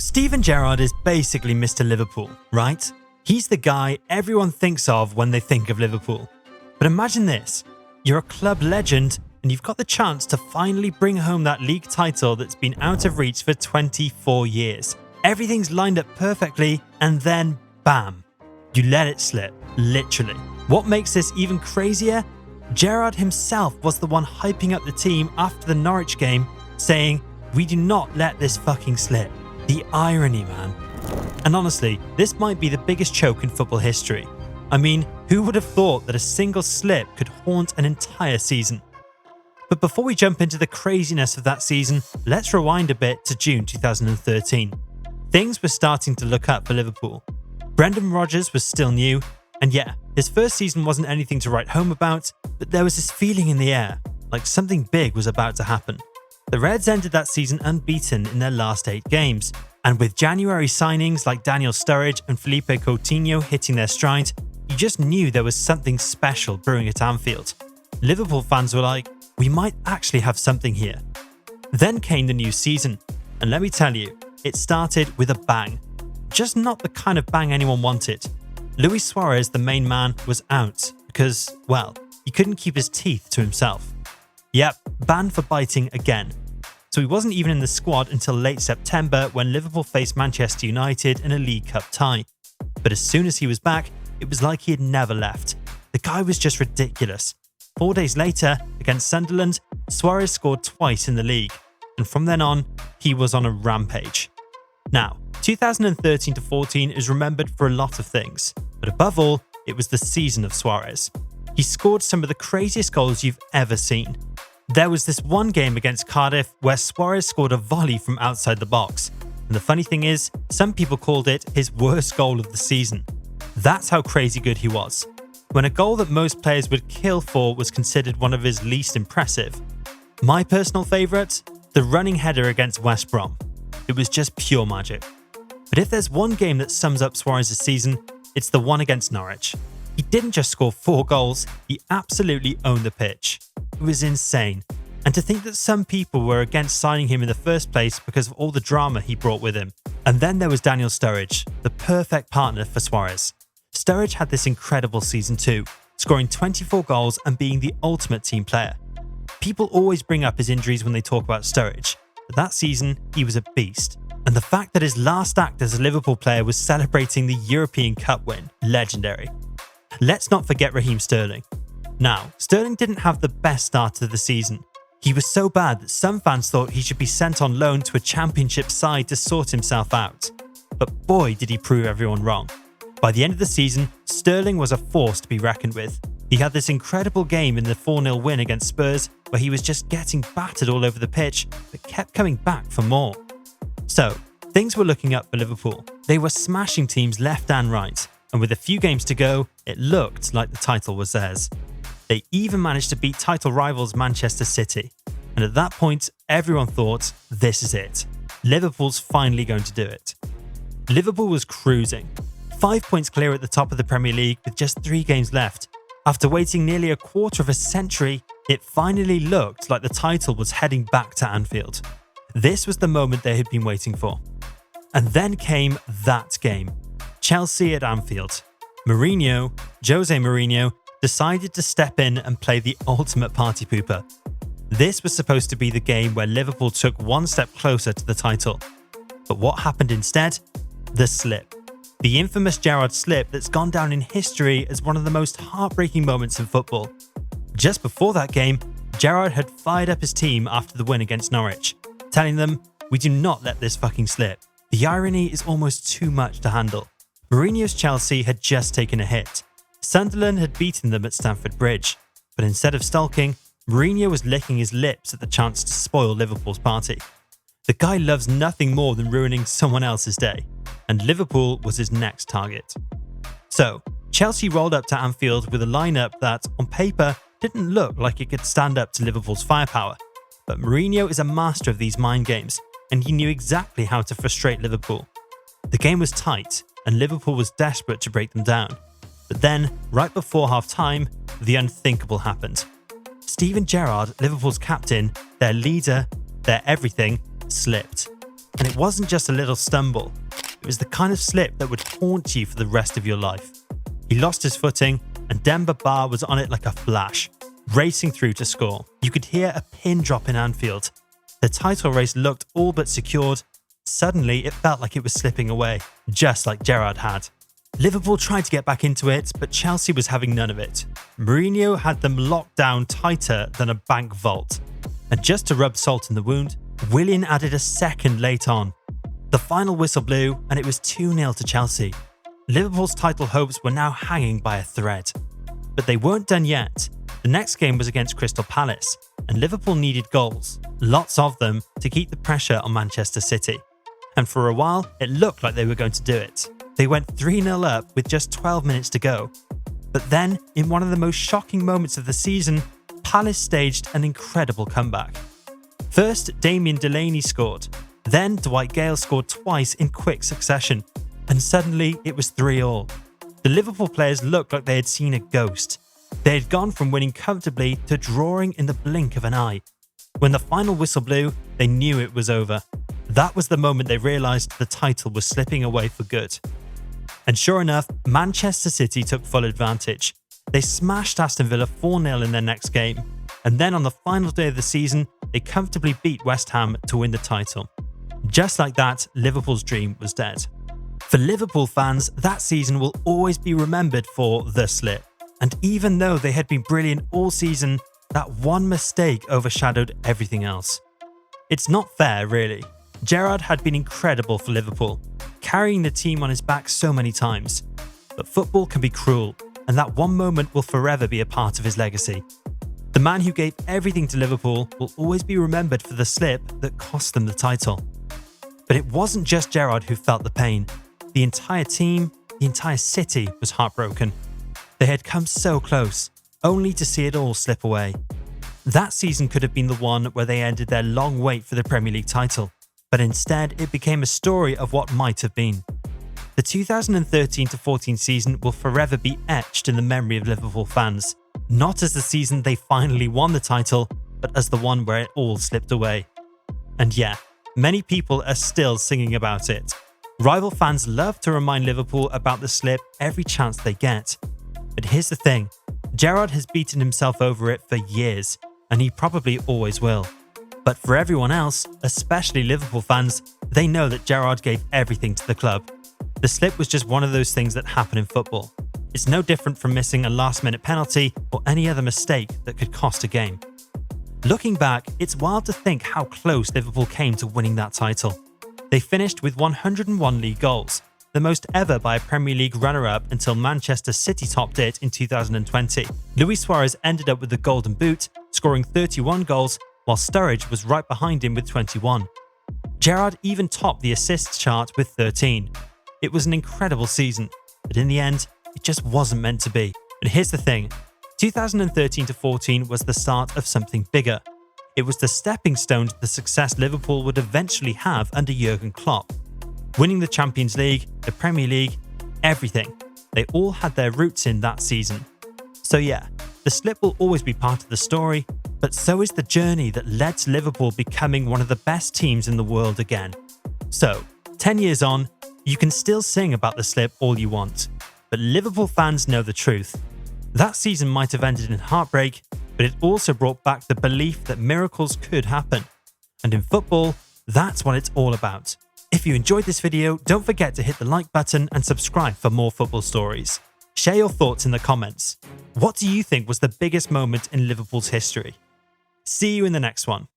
Steven Gerrard is basically Mr. Liverpool, right? He's the guy everyone thinks of when they think of Liverpool. But imagine this, you're a club legend and you've got the chance to finally bring home that league title that's been out of reach for 24 years. Everything's lined up perfectly and then bam, you let it slip, literally. What makes this even crazier? Gerrard himself was the one hyping up the team after the Norwich game, saying, "We do not let this fucking slip." The irony, man. And honestly, this might be the biggest choke in football history. I mean, who would have thought that a single slip could haunt an entire season? But before we jump into the craziness of that season, let's rewind a bit to June 2013. Things were starting to look up for Liverpool. Brendan Rodgers was still new, and yeah, his first season wasn't anything to write home about, but there was this feeling in the air, like something big was about to happen. The Reds ended that season unbeaten in their last 8 games, and with January signings like Daniel Sturridge and Felipe Coutinho hitting their stride, you just knew there was something special brewing at Anfield. Liverpool fans were like, we might actually have something here. Then came the new season, and let me tell you, it started with a bang. Just not the kind of bang anyone wanted. Luis Suarez, the main man, was out because, well, he couldn't keep his teeth to himself. Yep, banned for biting again. So he wasn't even in the squad until late September when Liverpool faced Manchester United in a League Cup tie. But as soon as he was back, it was like he had never left. The guy was just ridiculous. 4 days later, against Sunderland, Suarez scored twice in the league, and from then on, he was on a rampage. Now, 2013-14 is remembered for a lot of things, but above all, it was the season of Suarez. He scored some of the craziest goals you've ever seen. There was this one game against Cardiff where Suarez scored a volley from outside the box, and the funny thing is, some people called it his worst goal of the season. That's how crazy good he was. When a goal that most players would kill for was considered one of his least impressive. My personal favourite? The running header against West Brom. It was just pure magic. But if there's one game that sums up Suarez's season, it's the one against Norwich. He didn't just score 4 goals, he absolutely owned the pitch. It was insane. And to think that some people were against signing him in the first place because of all the drama he brought with him. And then there was Daniel Sturridge, the perfect partner for Suarez. Sturridge had this incredible season too, scoring 24 goals and being the ultimate team player. People always bring up his injuries when they talk about Sturridge, but that season he was a beast. And the fact that his last act as a Liverpool player was celebrating the European Cup win, legendary. Let's not forget Raheem Sterling. Now, Sterling didn't have the best start to the season. He was so bad that some fans thought he should be sent on loan to a championship side to sort himself out. But boy did he prove everyone wrong. By the end of the season, Sterling was a force to be reckoned with. He had this incredible game in the 4-0 win against Spurs where he was just getting battered all over the pitch but kept coming back for more. So, things were looking up for Liverpool. They were smashing teams left and right, and with a few games to go, it looked like the title was theirs. They even managed to beat title rivals Manchester City, and at that point, everyone thought, this is it. Liverpool's finally going to do it. Liverpool was cruising. 5 points clear at the top of the Premier League with just 3 games left. After waiting nearly a quarter of a century, it finally looked like the title was heading back to Anfield. This was the moment they had been waiting for. And then came that game. Chelsea at Anfield. Jose Mourinho, decided to step in and play the ultimate party pooper. This was supposed to be the game where Liverpool took one step closer to the title. But what happened instead? The slip. The infamous Gerrard slip that's gone down in history as one of the most heartbreaking moments in football. Just before that game, Gerrard had fired up his team after the win against Norwich, telling them, we do not let this fucking slip. The irony is almost too much to handle. Mourinho's Chelsea had just taken a hit. Sunderland had beaten them at Stamford Bridge, but instead of sulking, Mourinho was licking his lips at the chance to spoil Liverpool's party. The guy loves nothing more than ruining someone else's day, and Liverpool was his next target. So, Chelsea rolled up to Anfield with a lineup that, on paper, didn't look like it could stand up to Liverpool's firepower. But Mourinho is a master of these mind games, and he knew exactly how to frustrate Liverpool. The game was tight, and Liverpool was desperate to break them down. But then, right before half-time, the unthinkable happened. Steven Gerrard, Liverpool's captain, their leader, their everything, slipped. And it wasn't just a little stumble. It was the kind of slip that would haunt you for the rest of your life. He lost his footing, and Demba Ba was on it like a flash, racing through to score. You could hear a pin drop in Anfield. The title race looked all but secured. Suddenly, it felt like it was slipping away, just like Gerrard had. Liverpool tried to get back into it, but Chelsea was having none of it. Mourinho had them locked down tighter than a bank vault. And just to rub salt in the wound, Willian added a second late on. The final whistle blew, and it was 2-0 to Chelsea. Liverpool's title hopes were now hanging by a thread. But they weren't done yet. The next game was against Crystal Palace, and Liverpool needed goals, lots of them, to keep the pressure on Manchester City. And for a while, it looked like they were going to do it. They went 3-0 up with just 12 minutes to go. But then, in one of the most shocking moments of the season, Palace staged an incredible comeback. First, Damien Delaney scored. Then, Dwight Gale scored twice in quick succession. And suddenly, it was 3-3. The Liverpool players looked like they had seen a ghost. They had gone from winning comfortably to drawing in the blink of an eye. When the final whistle blew, they knew it was over. That was the moment they realised the title was slipping away for good. And sure enough, Manchester City took full advantage. They smashed Aston Villa 4-0 in their next game, and then on the final day of the season, they comfortably beat West Ham to win the title. Just like that, Liverpool's dream was dead. For Liverpool fans, that season will always be remembered for the slip. And even though they had been brilliant all season, that one mistake overshadowed everything else. It's not fair, really. Gerrard had been incredible for Liverpool, carrying the team on his back so many times. But football can be cruel, and that one moment will forever be a part of his legacy. The man who gave everything to Liverpool will always be remembered for the slip that cost them the title. But it wasn't just Gerrard who felt the pain. The entire team, the entire city was heartbroken. They had come so close, only to see it all slip away. That season could have been the one where they ended their long wait for the Premier League title, but instead it became a story of what might have been. The 2013-14 season will forever be etched in the memory of Liverpool fans, not as the season they finally won the title, but as the one where it all slipped away. And yeah, many people are still singing about it. Rival fans love to remind Liverpool about the slip every chance they get. But here's the thing, Gerrard has beaten himself over it for years, and he probably always will. But for everyone else, especially Liverpool fans, they know that Gerrard gave everything to the club. The slip was just one of those things that happen in football. It's no different from missing a last-minute penalty or any other mistake that could cost a game. Looking back, it's wild to think how close Liverpool came to winning that title. They finished with 101 league goals, the most ever by a Premier League runner-up until Manchester City topped it in 2020. Luis Suarez ended up with the Golden Boot, scoring 31 goals, while Sturridge was right behind him with 21. Gerrard even topped the assists chart with 13. It was an incredible season, but in the end, it just wasn't meant to be. And here's the thing, 2013-14 was the start of something bigger. It was the stepping stone to the success Liverpool would eventually have under Jurgen Klopp. Winning the Champions League, the Premier League, everything. They all had their roots in that season. So yeah, the slip will always be part of the story, but so is the journey that led to Liverpool becoming one of the best teams in the world again. So, 10 years on, you can still sing about the slip all you want, but Liverpool fans know the truth. That season might have ended in heartbreak, but it also brought back the belief that miracles could happen. And in football, that's what it's all about. If you enjoyed this video, don't forget to hit the like button and subscribe for more football stories. Share your thoughts in the comments. What do you think was the biggest moment in Liverpool's history? See you in the next one.